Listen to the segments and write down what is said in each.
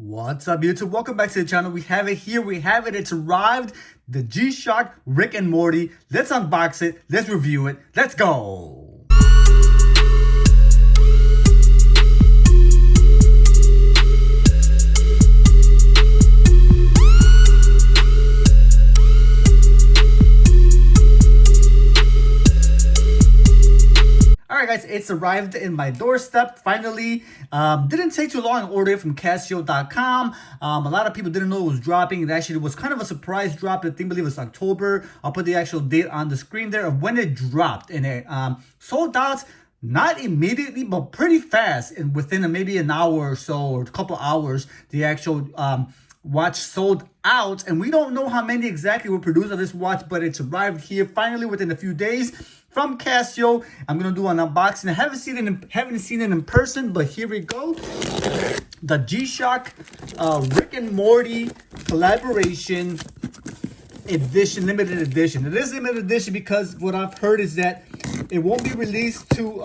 What's up, YouTube? Welcome back to the channel. We have it here. We have it. It's arrived. The G-Shock Rick and Morty. Let's unbox it. Let's review it. Let's go. Guys, it's arrived in my doorstep finally. Didn't take too long to order it from Casio.com. A lot of people didn't know it was dropping. It actually was kind of a surprise drop. I believe it's October. I'll put the actual date on the screen there of when it dropped, and it sold out not immediately but pretty fast, and within maybe an hour or so, or a couple hours, the actual watch sold out. And we don't know how many exactly were produced of this watch, but it's arrived here finally within a few days from Casio. I'm gonna do an unboxing. I haven't seen it in person, but here we go. The G-Shock Rick and Morty collaboration edition, limited edition. It is limited edition because what I've heard is that it won't be released to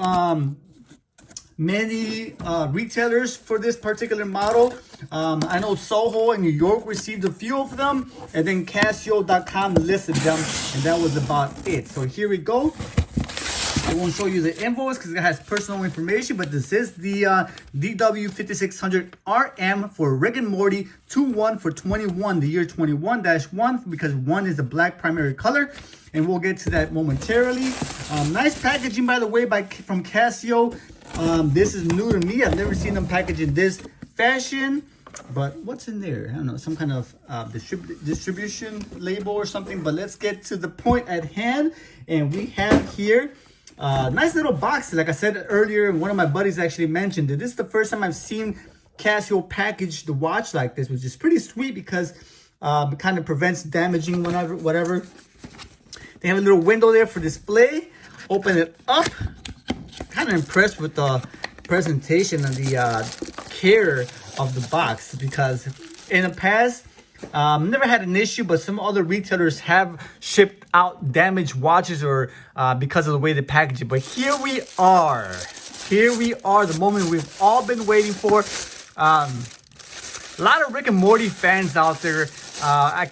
many retailers for this particular model. I know Soho in New York received a few of them, and then Casio.com listed them, and that was about it. So here we go. I won't show you the invoice because it has personal information, but this is the DW5600RM for Rick and Morty 2-1 for 21, the year 21-1, because 1 is the black primary color, and we'll get to that momentarily. Nice packaging, by the way, from Casio. This is new to me. I've never seen them package in this fashion. But what's in there? I don't know, some kind of distribution label or something. But let's get to the point at hand. And we have here nice little box. Like I said earlier, one of my buddies actually mentioned that this is the first time I've seen Casio package the watch like this, which is pretty sweet because it kind of prevents damaging whatever. They have a little window there for display. Open it up. Kind of impressed with the presentation and the care of the box, because in the past never had an issue, but some other retailers have shipped out damaged watches or because of the way they package it. But here we are, the moment we've all been waiting for. A lot of Rick and Morty fans out there. I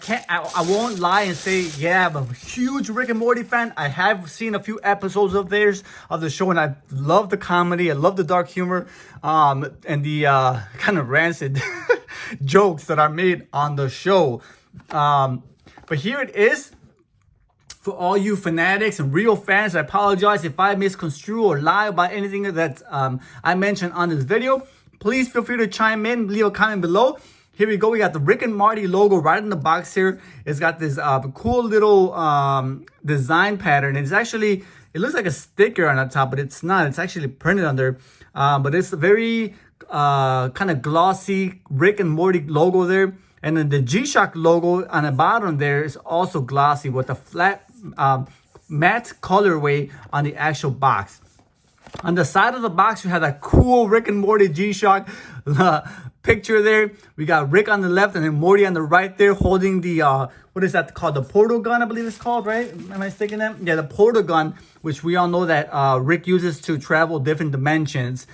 won't lie and say, yeah, I'm a huge Rick and Morty fan. I have seen a few episodes of theirs, of the show, and I love the comedy. I love the dark humor, and the kind of rancid jokes that are made on the show. But here it is. For all you fanatics and real fans, I apologize if I misconstrue or lie about anything that I mentioned on this video. Please feel free to chime in, leave a comment below. Here we go. We got the Rick and Morty logo right in the box here. It's got this cool little design pattern. It's actually, it looks like a sticker on the top, but it's not. It's actually printed on there. But it's a very kind of glossy Rick and Morty logo there. And then the G-Shock logo on the bottom there is also glossy with a flat matte colorway on the actual box. On the side of the box, you have that cool Rick and Morty G-Shock picture there. We got Rick on the left and then Morty on the right there holding the, what is that called? The portal gun, I believe it's called, right? Am I mistaken that? Yeah, the portal gun, which we all know that Rick uses to travel different dimensions,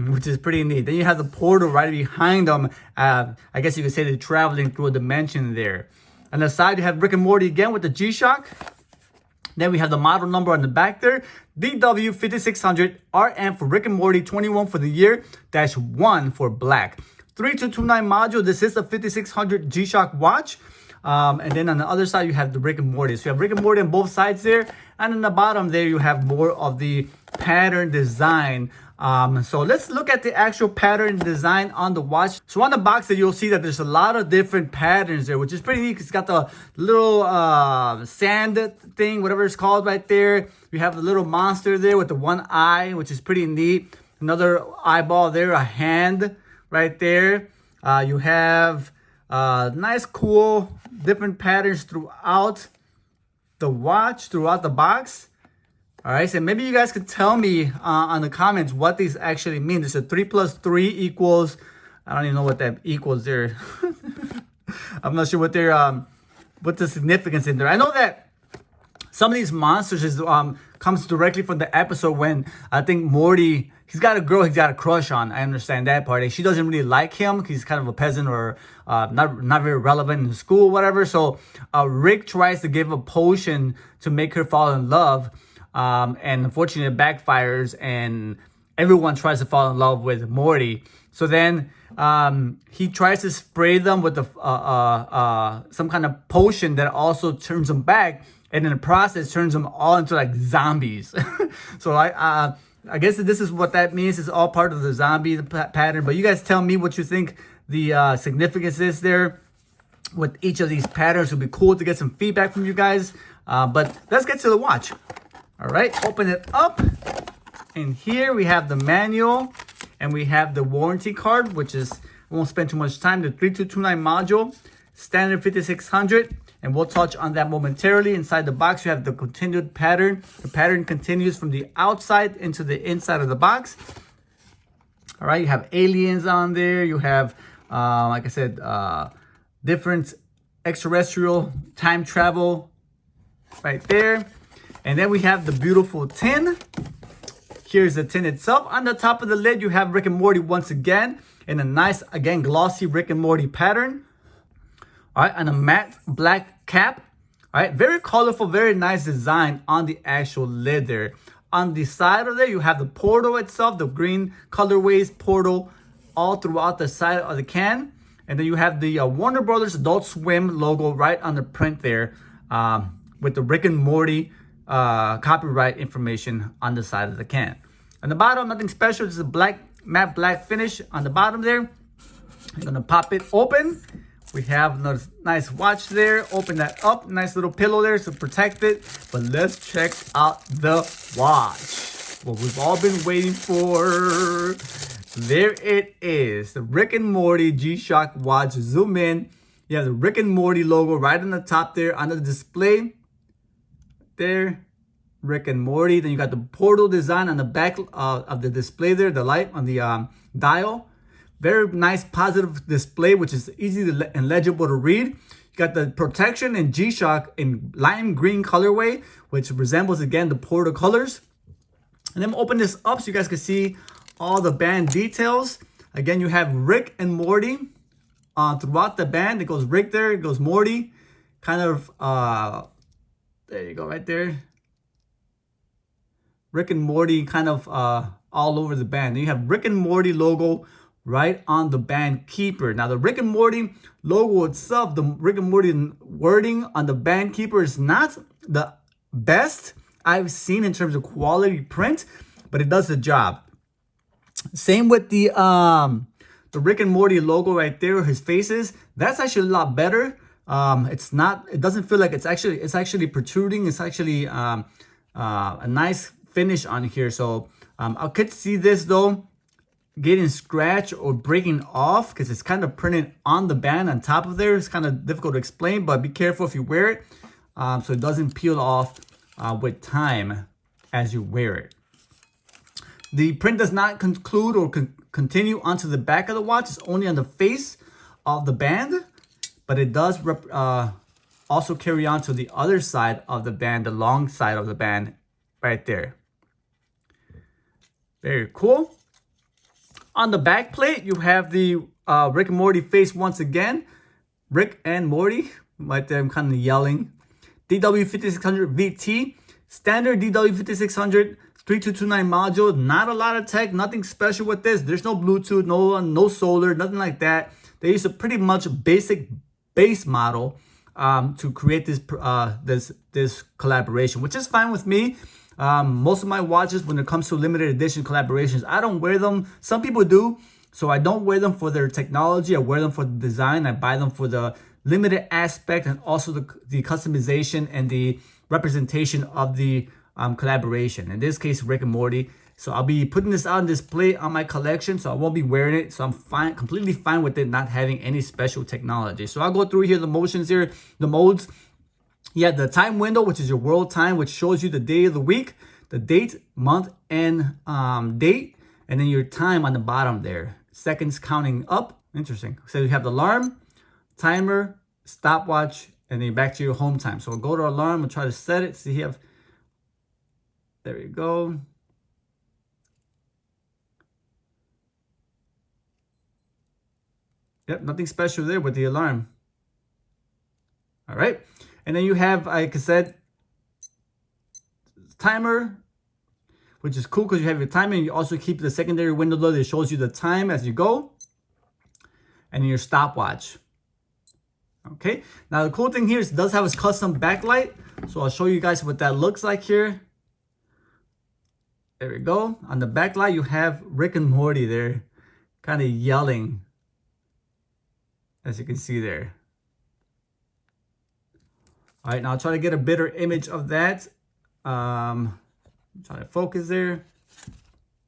which is pretty neat. Then you have the portal right behind them. I guess you could say they're traveling through a dimension there. On the side, you have Rick and Morty again with the G-Shock. Then we have the model number on the back there, DW5600RM for Rick and Morty 21 for the year, -1 for black. 3229 module. This is the 5600 G-Shock watch. And then on the other side, you have the Rick and Morty. So you have Rick and Morty on both sides there. And on the bottom there, you have more of the pattern design. So let's look at the actual pattern design on the watch. So on the box there, you'll see that there's a lot of different patterns there, which is pretty neat. It's got the little sand thing, whatever it's called right there. You have the little monster there with the one eye, which is pretty neat. Another eyeball there, a hand right there. You have nice, cool, different patterns throughout the watch, throughout the box. All right, so maybe you guys could tell me on the comments what these actually mean. There's a 3 + 3 equals, I don't even know what that equals there. I'm not sure what their what the significance in there. I know that some of these monsters is comes directly from the episode when I think Morty, he's got a girl he's got a crush on. I understand that part. She doesn't really like him. He's kind of a peasant or not very relevant in school or whatever. So Rick tries to give a potion to make her fall in love. And unfortunately it backfires and everyone tries to fall in love with Morty. So then he tries to spray them with some kind of potion that also turns them back, and in the process turns them all into like zombies. So I guess this is what that means. It's all part of the zombie pattern. But you guys tell me what you think the significance is there with each of these patterns. It would be cool to get some feedback from you guys. But let's get to the watch. All right, open it up. And here we have the manual and we have the warranty card, which is, I won't spend too much time, the 3229 module, standard 5600. And we'll touch on that momentarily. Inside the box, you have the continued pattern. The pattern continues from the outside into the inside of the box. All right, you have aliens on there. You have, like I said, different extraterrestrial time travel right there. And then we have the beautiful tin. Here's the tin itself. On the top of the lid, you have Rick and Morty once again in a nice, again, glossy Rick and Morty pattern. All right, and a matte black cap. All right, very colorful, very nice design on the actual lid there. On the side of there, you have the portal itself, the green colorways portal all throughout the side of the can. And then you have the Warner Brothers Adult Swim logo right on the print there with the Rick and Morty copyright information on the side of the can. On the bottom, nothing special, just a black, matte black finish on the bottom there. I'm gonna pop it open. We have another nice watch there. Open that up, nice little pillow there to protect it. But let's check out the watch. What we've all been waiting for. There it is, the Rick and Morty G-Shock watch. Zoom in. You have the Rick and Morty logo right on the top there on the display. There, Rick and Morty. Then you got the portal design on the back of the display there, the light on the dial. Very nice positive display, which is easy and legible to read. You got the protection and G-Shock in lime green colorway, which resembles again the portal colors. And then open this up so you guys can see all the band details. Again, you have Rick and Morty throughout the band. It goes Rick there, it goes Morty. Kind of, there you go, right there. Rick and Morty kind of all over the band. Then you have Rick and Morty logo right on the band keeper. Now the Rick and Morty logo itself, the Rick and Morty wording on the band keeper is not the best I've seen in terms of quality print, but it does the job. Same with the Rick and Morty logo right there, his faces. That's actually a lot better. It doesn't feel like it's actually protruding. It's actually a nice finish on here. So I could see this though getting scratched or breaking off because it's kind of printed on the band on top of there. It's kind of difficult to explain, but be careful if you wear it so it doesn't peel off with time as you wear it. The print does not conclude or continue onto the back of the watch. It's only on the face of the band, but it does also carry on to the other side of the band, the long side of the band right there. Very cool. On the back plate, you have the Rick and Morty face once again. Rick and Morty, right there, I'm kind of yelling. DW5600 VT, standard DW5600 3229 module. Not a lot of tech, nothing special with this. There's no Bluetooth, no solar, nothing like that. They use a pretty much basic base model to create this collaboration, which is fine with me. Most of my watches, when it comes to limited edition collaborations, I don't wear them. Some people do, so I don't wear them for their technology. I wear them for the design. I buy them for the limited aspect and also the customization and the representation of the collaboration. In this case, Rick and Morty. So I'll be putting this on display on my collection, so I won't be wearing it. So I'm fine, completely fine with it not having any special technology. So I'll go through here the motions here, the modes. You have the time window, which is your world time, which shows you the day of the week, the date, month, and date, and then your time on the bottom there. Seconds counting up. Interesting. So you have the alarm, timer, stopwatch, and then back to your home time. So we'll go to alarm and try to set it. So you have There we go. Yep, nothing special there with the alarm. All right. And then you have, like I said, timer, which is cool because you have your timer. And you also keep the secondary window low that shows you the time as you go. And then your stopwatch. Okay. Now the cool thing here is it does have a custom backlight. So I'll show you guys what that looks like here. There we go. On the backlight, you have Rick and Morty there, kind of yelling, as you can see there. All right, now I'll try to get a better image of that. Try to focus there.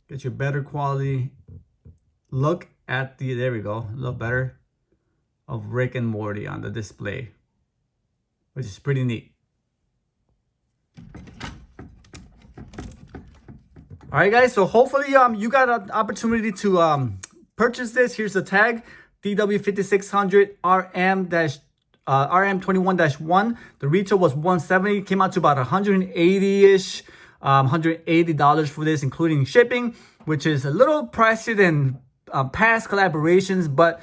Get you a better quality look at the, there we go, a little better, of Rick and Morty on the display, which is pretty neat. All right, guys, so hopefully you got an opportunity to purchase this. Here's the tag, DW5600 RM21-1. The retail was $170, came out to about $180-ish, $180 for this, including shipping, which is a little pricier than past collaborations, but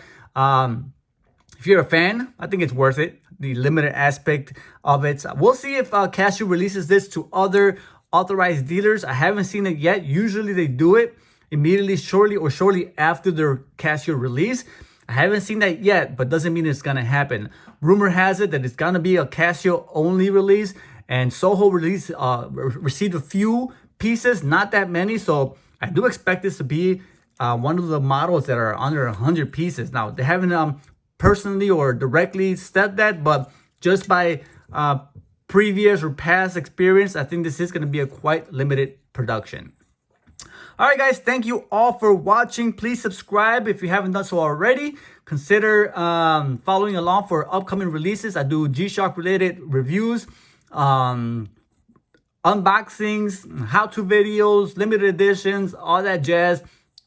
if you're a fan, I think it's worth it, the limited aspect of it. We'll see if Casio releases this to other authorized dealers. I haven't seen it yet. Usually they do it immediately, shortly after their Casio release. I haven't seen that yet, but doesn't mean it's gonna happen. Rumor has it that it's gonna be a Casio only release, and Soho received a few pieces, not that many. So I do expect this to be one of the models that are under 100 pieces. Now they haven't personally or directly said that, but just by previous or past experience, I think this is going to be a quite limited production. All right, guys, thank you all for watching. Please subscribe if you haven't done so already. Consider following along for upcoming releases. I do G-Shock related reviews, unboxings, how-to videos, limited editions, all that jazz.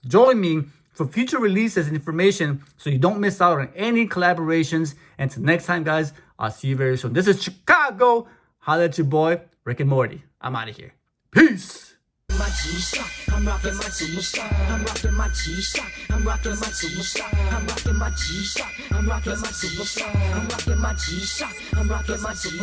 Join me for future releases and information so you don't miss out on any collaborations. And until next time, guys, I'll see you very soon. This is Chicago. Holla at your boy, Rick and Morty. I'm out of here. Peace. My G-Shock, I'm rocking my G-Shock, I'm rocking my G-Shock, I'm rocking my G-Shock, I'm rocking my G-Shock, I'm rocking my G-Shock, I'm rocking my G-Shock, I'm rocking my G-Shock.